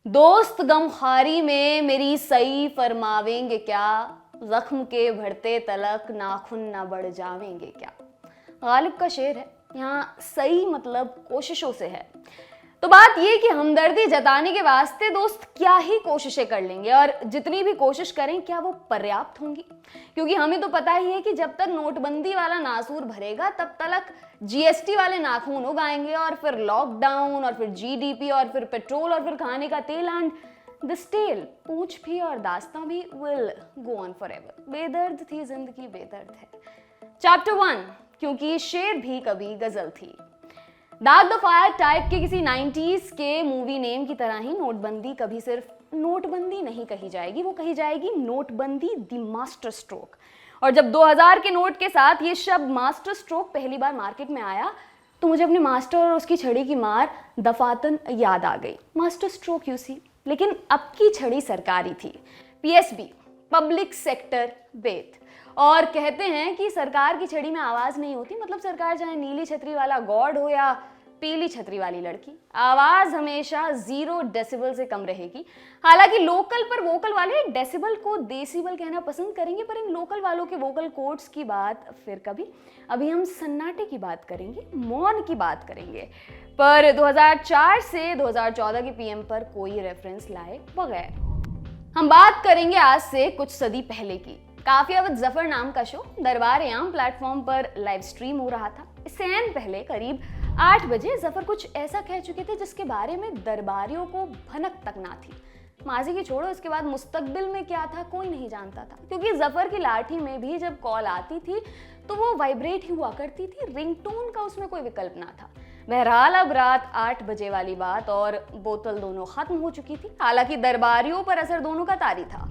दोस्त गमखारी में मेरी सही फरमावेंगे क्या, जख्म के बढ़ते तलक नाखून ना बढ़ जावेंगे क्या। गालिब का शेर है। यहाँ सही मतलब कोशिशों से है। तो बात ये कि हमदर्दी जताने के वास्ते दोस्त क्या ही कोशिशें कर लेंगे, और जितनी भी कोशिश करें क्या वो पर्याप्त होंगी? क्योंकि हमें तो पता ही है कि जब तक नोटबंदी वाला नासूर भरेगा तब तक जीएसटी वाले नाखून उगाएंगे, और फिर लॉकडाउन, और फिर जीडीपी, और फिर पेट्रोल, और फिर खाने का तेल, एंड दिस टेल, पूंछ भी और दास्तां भी विल गो ऑन फॉरएवर। बेदर्द थी जिंदगी, बेदर्द है। चैप्टर 1, क्योंकि शेर भी कभी गजल थी। दाग द फायर टाइप के किसी 90s के मूवी नेम की तरह ही नोटबंदी कभी सिर्फ नोटबंदी नहीं कही जाएगी, वो कही जाएगी नोटबंदी द मास्टर स्ट्रोक। और जब 2000 के नोट के साथ ये शब्द मास्टर स्ट्रोक पहली बार मार्केट में आया तो मुझे अपने मास्टर और उसकी छड़ी की मार दफातन याद आ गई। मास्टर स्ट्रोक यूसी, लेकिन अब की छड़ी सरकारी थी, पीएसबी, पब्लिक सेक्टर बेथ। और कहते हैं कि सरकार की छड़ी में आवाज नहीं होती, मतलब सरकार चाहे नीली छतरी वाला गॉड हो या पीली छतरी वाली लड़की, आवाज हमेशा 0 डेसिबल से कम रहेगी। हालांकि लोकल पर वोकल वाले डेसिबल को डेसिबल कहना पसंद करेंगे, पर इन लोकल वालों के वोकल कोड्स की बात फिर कभी। अभी हम सन्नाटे की बात करेंगे, मौन की बात करेंगे, पर 2004 से 2014 के पीएम पर कोई रेफरेंस लाए बगैर। हम बात करेंगे आज से कुछ सदी पहले की। काफिया विद जफर नाम का शो दरबार-ए-आम प्लेटफॉर्म पर लाइव स्ट्रीम हो रहा था। इससे ऐन पहले करीब 8 बजे जफर कुछ ऐसा कह चुके थे जिसके बारे में दरबारियों को भनक तक ना थी। माजी की छोड़ो, इसके बाद मुस्तकबिल में क्या था कोई नहीं जानता था, क्योंकि जफर की लाठी में भी जब कॉल आती थी तो वो वाइब्रेट ही हुआ करती थी, रिंगटोन का उसमें कोई विकल्प ना था। बहरहाल अब रात 8 बजे वाली बात और बोतल दोनों खत्म हो चुकी थी। हालांकि दरबारियों पर असर दोनों का तारी था।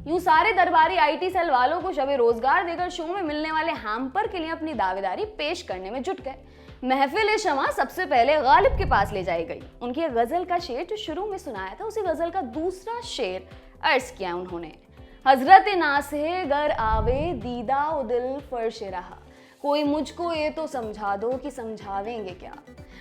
यूं सारे दरबारी आईटी सेल वालों को शबे रोजगार देकर शो में मिलने वाले हैम्पर के लिए अपनी दावेदारी पेश करने में जुट गए। महफिल शमा सबसे पहले गालिब के पास ले जाई गई। उनकी गजल का शेर जो शुरू में सुनाया था, उसी गजल का दूसरा शेर अर्ज किया उन्होंने। हजरत नासे गर आवे दीदा ओ दिल फर्श रहा, कोई मुझको ये तो समझा दो कि समझावेंगे क्या।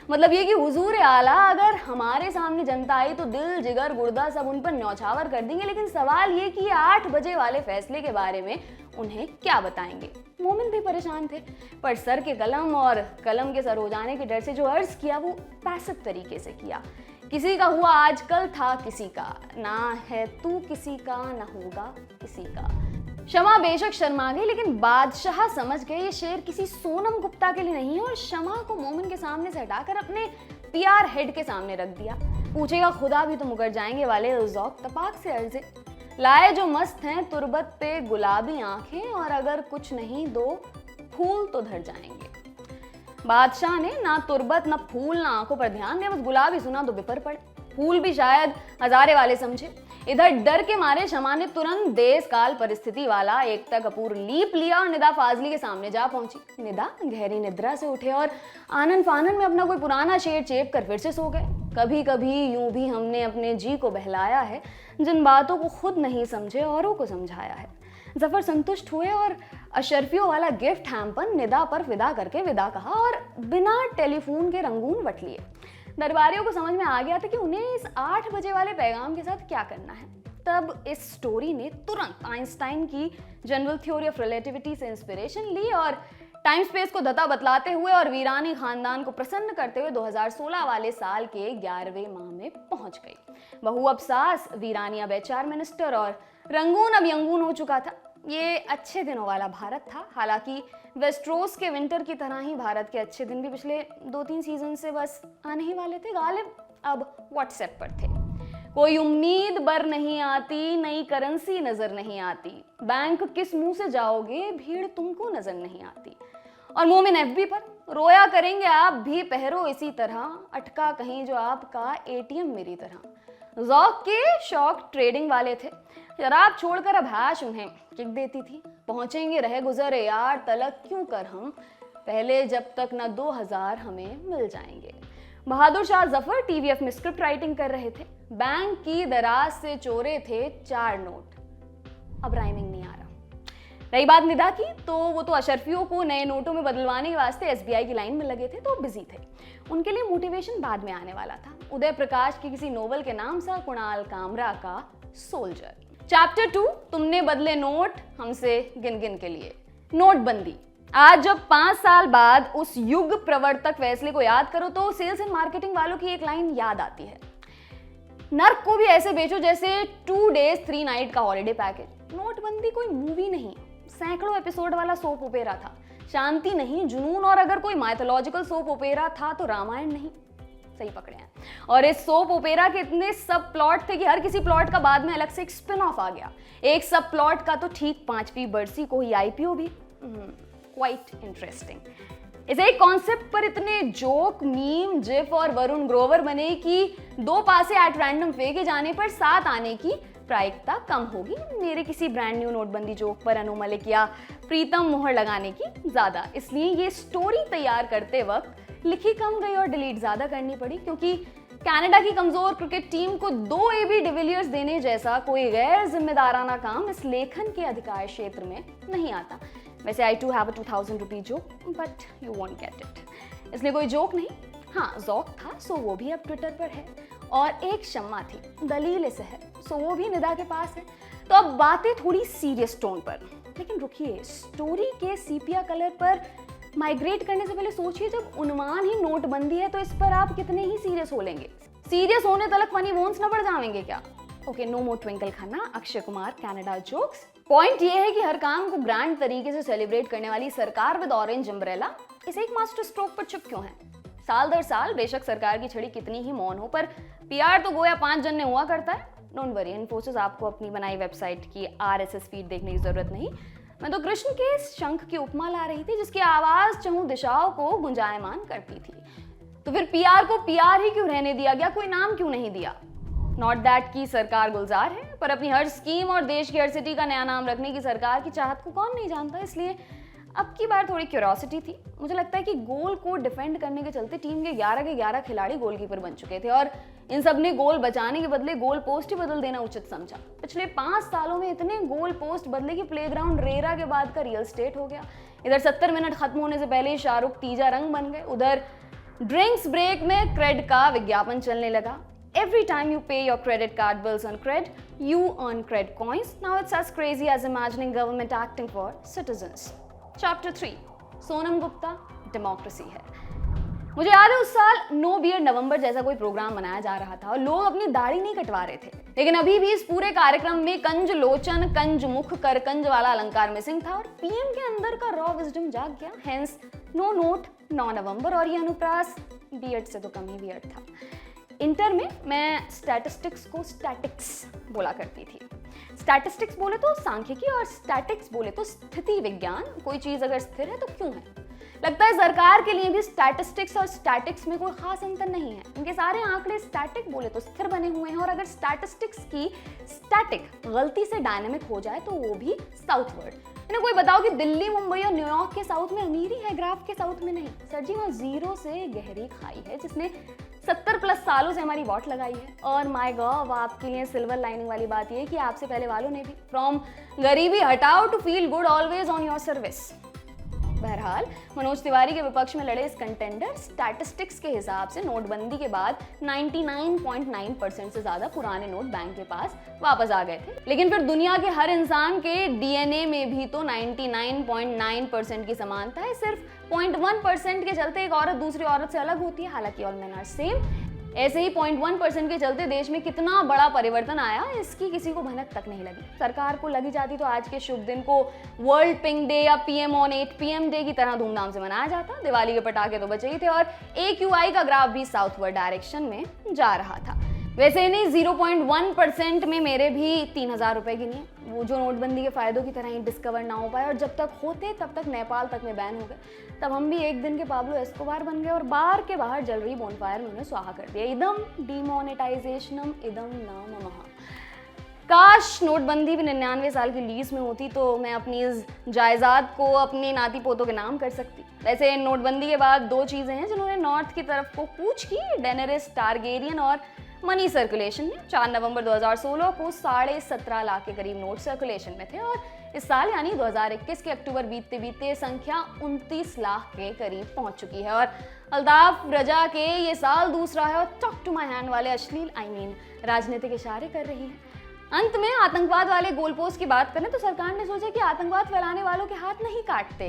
मतलब ये कि हुजूर आला अगर हमारे सामने जनता आई तो दिल जिगर गुर्दा सब उन पर न्यौछावर कर देंगे, लेकिन सवाल ये कि 8 बजे वाले फैसले के बारे में उन्हें क्या बताएंगे। मोमिन भी परेशान थे, पर सर के कलम और कलम के सर हो जाने के डर से जो अर्ज किया वो पैसिव तरीके से किया। किसी का हुआ आजकल था किसी का, ना है तू किसी का, ना होगा किसी का। शमा बेशक शर्मा गई, लेकिन बादशाह समझ गए ये शेर किसी सोनम गुप्ता के लिए नहीं है, और शमा को मोमिन के सामने से हटाकर अपने पीआर हेड के सामने रख दिया। पूछेगा खुदा भी तो मुकर जाएंगे वाले ज़ौक़ तपाक से अर्जे लाए जो मस्त हैं तुरबत पे गुलाबी आंखें, और अगर कुछ नहीं दो फूल तो धर जाएंगे। बादशाह ने ना तुरबत ना फूल ना आंखों पर ध्यान दिया, बस गुलाबी सुना तो बिपर पड़े। फूल भी शायद हजारे वाले समझे। इधर डर के मारे शमा ने तुरंत देश काल परिस्थिति वाला एकता कपूर लीप लिया और निदा फाजली के सामने जा पहुंची। निदा गहरी निद्रा से उठे और आनन फानन में अपना कोई पुराना शेर चेप कर फिर से सो गए। कभी कभी यूं भी हमने अपने जी को बहलाया है, जिन बातों को खुद नहीं समझे औरों को समझाया है। जफर संतुष्ट हुए और अशरफियों वाला गिफ्ट हैम्पर निदा पर विदा करके विदा कहा, और बिना टेलीफोन के रंगून वट लिए। दरबारियों को समझ में आ गया था कि उन्हें इस 8 बजे वाले पैगाम के साथ क्या करना है। तब इस स्टोरी ने तुरंत आइंस्टाइन की जनरल थ्योरी ऑफ रिलेटिविटी से इंस्पिरेशन ली और टाइम स्पेस को दता बतलाते हुए और वीरानी खानदान को प्रसन्न करते हुए 2016 वाले साल के 11वें माह में पहुंच गई। बहू अब सास, वीरानी अब HR मिनिस्टर और रंगून अब यंगून हो चुका था। ये अच्छे दिनों वाला भारत था। हालांकि वेस्ट्रोस के विंटर की तरह ही भारत के अच्छे दिन भी पिछले 2-3 सीजन से बस आने ही वाले थे। गालिब अब व्हाट्सएप पर थे। कोई उम्मीद बर नहीं आती, नई करेंसी नजर नहीं आती, बैंक किस मुंह से जाओगे, भीड़ तुमको नजर नहीं आती। और मोमिन FB पर रोया करेंगे आप भी पहरो इसी तरह, अटका कहीं जो आपका ATM मेरी तरह। ज़ौक़ के शौक ट्रेडिंग वाले थे, शराब छोड़कर अब हैश उन्हें किक देती थी। पहुंचेंगे रहे गुजरे यार तलक क्यों कर हम, पहले जब तक न 2000 हमें मिल जाएंगे। बहादुर शाह जफर TVF में स्क्रिप्ट राइटिंग कर रहे थे। बैंक की दराज से चोरे थे 4 नोट। अब राइमिंग नहीं आ रहा। रही बात निदा की, तो वो तो अशरफियों को नए नोटों में बदलवाने के वास्ते एसबीआई की लाइन में लगे थे, तो बिजी थे। उनके लिए मोटिवेशन बाद में आने वाला था, उदय प्रकाश की किसी नोवेल के नाम सा, कुणाल कामरा का सोल्जर। चैप्टर 2, तुमने बदले नोट हमसे गिन गिन के लिए। नोटबंदी। आज जब 5 साल बाद उस युग प्रवर्तक फैसले को याद करो तो सेल्स एंड मार्केटिंग वालों की एक लाइन याद आती है, नर्क को भी ऐसे बेचो जैसे 2 days 3 night का हॉलिडे पैकेज। नोटबंदी कोई मूवी नहीं, सैकड़ों एपिसोड वाला सोप ओपेरा था। शांति नहीं, जुनून, और अगर कोई माइथोलॉजिकल सोप ओपेरा था तो रामायण नहीं। सही पकड़े हैं। और इस सोप ओपेरा के इतने सब प्लॉट थे कि हर किसी प्लॉट का बाद में अलग से एक स्पिन ऑफ आ गया। एक सब प्लॉट का तो ठीक 5वीं बरसी को ही आईपीओ भी। Quite interesting. इस एक कॉन्सेप्ट पर इतने जोक, मीम, जिफ और वरुण ग्रोवर बने कि 2 पासे एट रैंडम फेंके जाने पर 7 आने की प्रायिकता कम होगी। मेरे किसी ब्रांड न्यू नोटबंदी जोक पर अनु मलिक या प्रीतम मोहर लगाने की ज्यादा। इसलिए ये स्टोरी तैयार करते वक्त लिखी कम गई और डिलीट ज्यादा करनी पड़ी, क्योंकि कनाडा की कमजोर क्रिकेट टीम को 2 AB डिविलियर्स देने जैसा कोई गैर जिम्मेदाराना काम इस लेखन के अधिकार क्षेत्र में नहीं आता। वैसे I too have a 2000 rupee joke, but you won't get it. इसलिए कोई जोक नहीं, हाँ जौक था, सो वो भी अब ट्विटर पर है। और एक शम्मा थी, दलील से है, सो वो भी निदा के पास है। तो अब बातें थोड़ी सीरियस टोन पर, लेकिन रुकिए, स्टोरी के सीपिया कलर पर माइग्रेट करने से पहले सोचिए, जब उन्वान ही नोटबंदी है तो इस पर आप कितने ही सीरियस हो लेंगे। सीरियस होने तक फनी बोन्स न बढ़ जाएंगे क्या? Okay, no more Twinkle Khanna, Akshay Kumar, Canada jokes. Point ये है कि हर काम को ग्रैंड तरीके से सेलिब्रेट करने वाली सरकार विद ऑरेंज अम्ब्रेला इस एक मास्टर स्ट्रोक पर चुप क्यों है? साल दर साल बेशक सरकार की छड़ी कितनी ही मौन हो, पर पीआर तो गोया 5 जन ने हुआ करता है। डोंट वरी, इन्फोसिस आपको अपनी बनाई वेबसाइट की RSS फीड देखने की जरूरत नहीं। मैं तो कृष्ण के शंख की उपमा ला रही थी, जिसकी आवाज चहुं दिशाओं को गुंजायमान करती थी। तो फिर पीआर को पीआर ही क्यों रहने दिया गया, कोई नाम क्यों नहीं दिया? नॉट दैट की सरकार गुलजार है, पर अपनी हर स्कीम और देश की हर सिटी का नया नाम रखने की सरकार की चाहत को कौन नहीं जानता। इसलिए अब की बार थोड़ी क्यूरियोसिटी थी। मुझे लगता है कि गोल को डिफेंड करने के चलते टीम के 11 के 11 खिलाड़ी गोलकीपर बन चुके थे, और इन सब ने गोल बचाने के बदले गोल पोस्ट ही बदल देना उचित समझा। पिछले 5 सालों में इतने गोल पोस्ट बदले कि प्लेग्राउंड रेरा के बाद का रियल स्टेट हो गया। इधर 70 मिनट खत्म होने से पहले ही शाहरुख तीजा रंग बन गए, उधर ड्रिंक्स ब्रेक में क्रेड का विज्ञापन चलने लगा। Every time you pay your credit card bills on cred, you earn cred coins. Now it's as crazy as imagining government acting for citizens. Chapter 3, Sonam Gupta, democracy है। मुझे याद है उस साल नो बियर्ड नवंबर जैसा कोई प्रोग्राम मनाया जा रहा था और लोग अपनी दाढ़ी नहीं कटवा रहे थे, लेकिन अभी भी इस पूरे कार्यक्रम में कंज लोचन, कंज मुख, करकंज वाला अलंकार मिसिंग था, और पीएम के अंदर का रॉ विजडम जाग गया। हेंस नो नोट, 9 नवंबर, और ये अनुप्रास बियर्ड से तो कम ही बियर्ड था। इंटर में मैं स्टैटिस्टिक्स को स्टैटिक्स बोला करती थी। स्टैटिस्टिक्स बोले तो सांख्यिकी और स्टैटिक्स बोले तो स्थिति विज्ञान। कोई चीज अगर स्थिर है तो क्यों है? लगता है सरकार के लिए भी स्टैटिस्टिक्स और स्टैटिक्स में कोई खास अंतर नहीं है। इनके सारे आंकड़े स्टैटिक बोले तो स्थिर बने हुए हैं, और अगर स्टैटिस्टिक्स की स्टैटिक गलती से डायनामिक हो जाए तो वो भी साउथवर्ड। इन्हें कोई बताओ कि दिल्ली, मुंबई और न्यूयॉर्क के साउथ में अमीरी है, ग्राफ के साउथ में नहीं। सर जी, वहाँ जीरो से गहरी खाई है जिसने 70+ सालों से हमारी वॉट लगाई है। और माय गॉड, आपके लिए सिल्वर लाइनिंग वाली बात ये है कि आपसे पहले वालों ने भी फ्रॉम गरीबी हटाओ to feel good always on your service. बहरहाल, मनोज तिवारी के विपक्ष में लड़े इस कंटेंडर स्टैटिस्टिक्स के हिसाब से नोटबंदी के बाद 99.9% से ज्यादा पुराने नोट बैंक के पास वापस आ गए थे। लेकिन फिर दुनिया के हर इंसान के DNA में भी तो 99.9% की समानता है। सिर्फ 0.1% के चलते एक औरत दूसरी औरत से अलग होती है, हालांकि ऑल मेन आर सेम। ऐसे ही 0.1% के चलते देश में कितना बड़ा परिवर्तन आया, इसकी किसी को भनक तक नहीं लगी। सरकार को लगी जाती तो आज के शुभ दिन को वर्ल्ड पिंक डे या PM ऑन 8 PM डे की तरह धूमधाम से मनाया जाता। दिवाली के पटाखे तो बचे ही थे, और AQI का ग्राफ भी साउथवर्ड डायरेक्शन में जा रहा था। वैसे इन्हीं 0.1% में मेरे भी 3000 रुपए गिने, वो जो नोटबंदी के फायदों की तरह ही डिस्कवर ना हो पाए, और जब तक होते तब तक नेपाल तक में बैन हो गए। तब हम भी एक दिन के पाब्लो एस्कोबार बन गए और बार के बाहर जल रही बोनफायर में उन्हें स्वाहा कर दिया। इदम डिमोनेटाइजेशनम इदम नाम महा। काश नोटबंदी भी 99 साल की लीज में होती तो मैं अपनी इस जायदाद को अपने नाती पोतों के नाम कर सकती। वैसे नोटबंदी के बाद 2 चीजें हैं जिन्होंने नॉर्थ की तरफ को कूच की, डेनेरिस टारगेरियन और मनी सर्कुलेशन में 4 नवंबर 2016 को 17.5 लाख के करीब नोट सर्कुलेशन में थे और इस साल यानी 2021 के अक्टूबर बीतते बीतते संख्या 29 लाख के करीब पहुंच चुकी है। और अल्ताफ रजा के ये साल दूसरा है और टॉक टू माय हैंड वाले अश्लील राजनीतिक इशारे कर रही है। अंत में आतंकवाद वाले गोल पोस्ट की बात करें तो सरकार ने सोचा कि आतंकवाद फैलाने वालों के हाथ नहीं काटते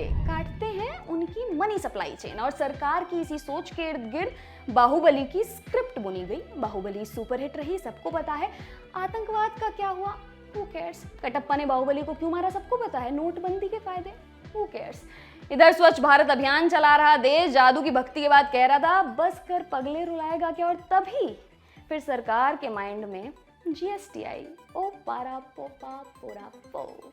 हैं उनकी मनी सप्लाई चेन। और सरकार की इसी सोच के इर्द गिर्द बाहुबली की स्क्रिप्ट बुनी गई। बाहुबली सुपरहिट रही, सबको पता है। आतंकवाद का क्या हुआ, हु केयर्स। कटप्पा ने बाहुबली को क्यों मारा, सबको पता है। नोटबंदी के फायदे, हु केयर्स। इधर स्वच्छ भारत अभियान चला रहा देश जादू की भक्ति के बाद कह रहा था बस कर पगले रुलाएगा क्या, और तभी फिर सरकार के माइंड में जीएसटी आई। ओ पारा पोपा पूरा पो।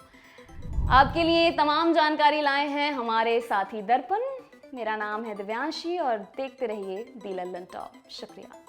आपके लिए तमाम जानकारी लाए हैं हमारे साथी दर्पण। मेरा नाम है दिव्यांशी और देखते रहिए दी लल्लन टॉप। शुक्रिया।